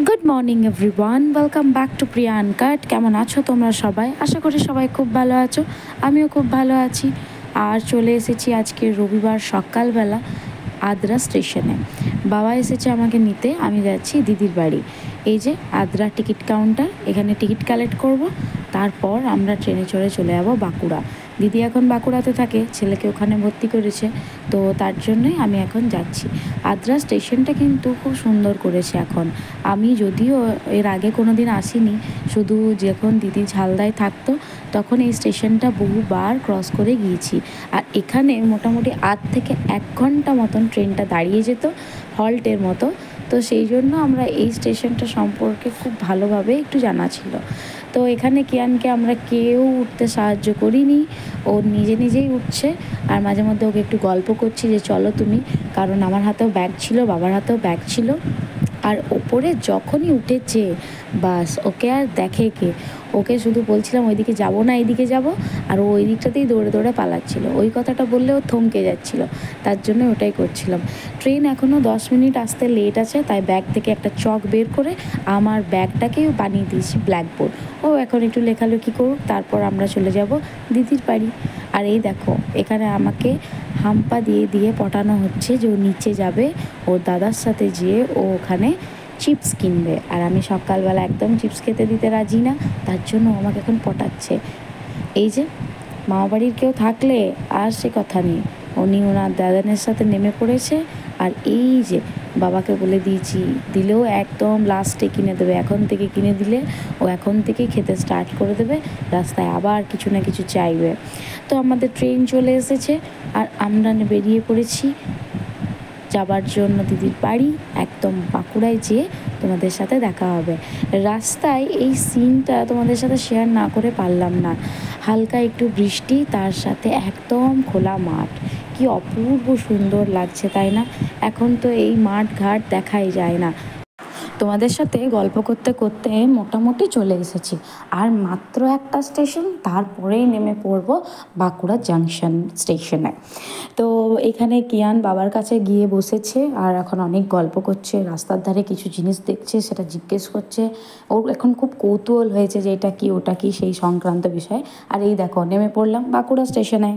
Good morning everyone, welcome back to Priya uncut. কেমন আছো তোমরা সবাই? আশা করি সবাই খুব ভালো আছো, আমিও খুব ভালো আছি। আর চলে এসেছি আজকে রবিবার সকালবেলা আদ্রা স্টেশনে। বাবা এসেছে আমাকে নিতে, আমি যাচ্ছি দিদির বাড়ি। এই যে আদ্রা টিকিট কাউন্টার, এখানে টিকিট কালেক্ট করব, তারপর আমরা ট্রেনে চড়ে চলে যাবো বাঁকুড়া। দিদি এখন বাঁকুড়াতে থাকে, ছেলেকে ওখানে ভর্তি করেছে, তো তার জন্যই আমি এখন যাচ্ছি। আদ্রা স্টেশনটা কিন্তু খুব সুন্দর করেছে এখন। আমি যদিও এর আগে কোনো দিন আসিনি, শুধু যখন দিদি ঝালদায় থাকতো তখন এই স্টেশনটা বহুবার ক্রস করে গিয়েছি। আর এখানে মোটামুটি 8 থেকে 1 ঘন্টা মতন ট্রেনটা দাঁড়িয়ে যেত হল্টের মতো। তো সেই জন্য আমরা এই স্টেশনটা সম্পর্কে খুব ভালোভাবে একটু জানা ছিল। তো এখানে কিয়ানকে আমরা কেউ উঠতে সাহায্য করিনি, ও নিজে নিজেই উঠছে। আর মাঝে মধ্যে ওকে একটু গল্প করছি যে চলো তুমি, কারণ আমার হাতেও ব্যাগ ছিল, বাবার হাতেও ব্যাগ ছিল। আর ওপরে যখনই উঠেছে বাস ওকে আর দেখে কে, ওকে শুধু বলছিলাম ওইদিকে যাবো না এইদিকে যাব, আর ও ওই দিকটাতেই দৌড়ে দৌড়ে পালাচ্ছিল। ওই কথাটা বললে ও থমকে যাচ্ছিল, তার জন্য ওটাই করছিলাম। ট্রেন এখনও 10 মিনিট আসতে লেট আছে, তাই ব্যাগ থেকে একটা চক বের করে আমার ব্যাগটাকেও বানিয়ে দিয়েছি ব্ল্যাকবোর্ড। ও এখন একটু লেখালেখি করুক, তারপর আমরা চলে যাব দিদির বাড়ি। আর এই দেখো এখানে আমাকে হাম্পা দিয়ে দিয়ে পটানো হচ্ছে যে ও নিচে যাবে, ওর দাদার সাথে যেয়ে ও ওখানে চিপস কিনবে। আর আমি সকালবেলা একদম চিপস খেতে দিতে রাজি না, তার জন্য আমাকে এখন পটাচ্ছে। এই যে মামাবাড়ির কেউ থাকলে আর সে কথা নেই, উনি ওনার দাদানের সাথে নেমে পড়েছে। আর এই যে বাবাকে বলে দিয়েছি, দিলেও একদম লাস্টে কিনে দেবে, এখন থেকে কিনে দিলে ও এখন থেকেই খেতে স্টার্ট করে দেবে, রাস্তায় আবার কিছু না কিছু চাইবে। তো আমাদের ট্রেন চলে এসেছে আর আমরা বেরিয়ে পড়েছি যাবার জন্য দিদির বাড়ি। একদম বাঁকুড়ায় যেয়ে তোমাদের সাথে দেখা হবে। রাস্তায় এই সিনটা তোমাদের সাথে শেয়ার না করে পারলাম না। হালকা একটু বৃষ্টি, তার সাথে একদম খোলা মাঠ, কি অপূর্ব সুন্দর লাগছে তাই না? এখন তো এই মাঠ ঘাট দেখাই যায় না। তোমাদের সাথে গল্প করতে করতে মোটামুটি চলে এসেছি, আর মাত্র একটা স্টেশন, তারপরেই নেমে পড়ব বাঁকুড়া জাংশন স্টেশনে। তো এখানে কিয়ান বাবার কাছে গিয়ে বসেছে আর এখন অনেক গল্প করছে, রাস্তার ধারে কিছু জিনিস দেখছে, সেটা জিজ্ঞেস করছে। ওর এখন খুব কৌতূহল হয়েছে যে এটা কি ওটা কি সেই সংক্রান্ত বিষয়ে। আর এই দেখো নেমে পড়লাম বাঁকুড়া স্টেশনে।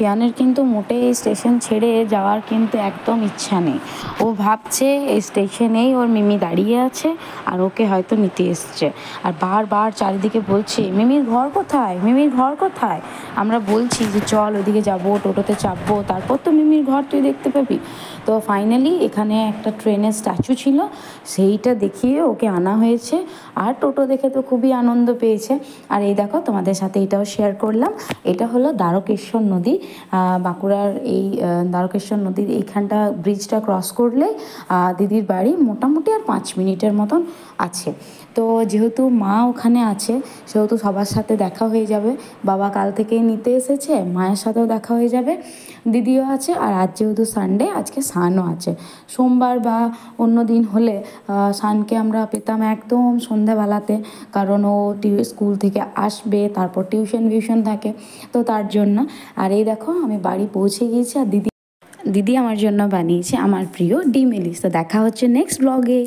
কিয়ানের কিন্তু মোটে এই স্টেশন ছেড়ে যাওয়ার কিন্তু একদম ইচ্ছা নেই। ও ভাবছে এই স্টেশনেই ওর মিমি দাঁড়িয়ে আছে আর ওকে হয়তো নিতে এসছে। আর বারবার চারিদিকে বলছে মিমির ঘর কোথায়, মিমির ঘর কোথায়। আমরা বলছি যে চল ওদিকে যাবো, টোটোতে চাপবো, তারপর তো মিমির ঘর তুই দেখতে পাবি। তো ফাইনালি এখানে একটা ট্রেনের স্ট্যাচু ছিল, সেইটা দেখিয়ে ওকে আনা হয়েছে। আর টোটো দেখে তো খুবই আনন্দ পেয়েছে। আর এই দেখো তোমাদের সাথে এটাও শেয়ার করলাম, এটা হলো দ্বারকেশ্বর নদী। বাঁকুড়ার এই দ্বারকেশ্বর নদীর এইখানটা ব্রিজটা ক্রস করলে দিদির বাড়ি মোটামুটি আর 5 মিনিটের মতন আছে। তো যেহেতু মা ওখানে আছে সেহেতু সবার সাথে দেখা হয়ে যাবে। বাবা কাল থেকেই নিতে এসেছে, মায়ের সাথেও দেখা হয়ে যাবে, দিদিও আছে। আর আজ যেহেতু সানডে, আজকে সানও আছে। সোমবার বা অন্য দিন হলে সানকে আমরা পেতাম একদম সন্ধ্যাবেলাতে, কারণ ও স্কুল থেকে আসবে, তারপর টিউশন থাকে, তো তার জন্য। আর এই দেখো আমি বাড়ি পৌঁছে গিয়েছি, আর দিদি আমার জন্য বানিয়েছে আমার প্রিয় ডিম ইলিশ। তো দেখা হচ্ছে নেক্সট ব্লগে।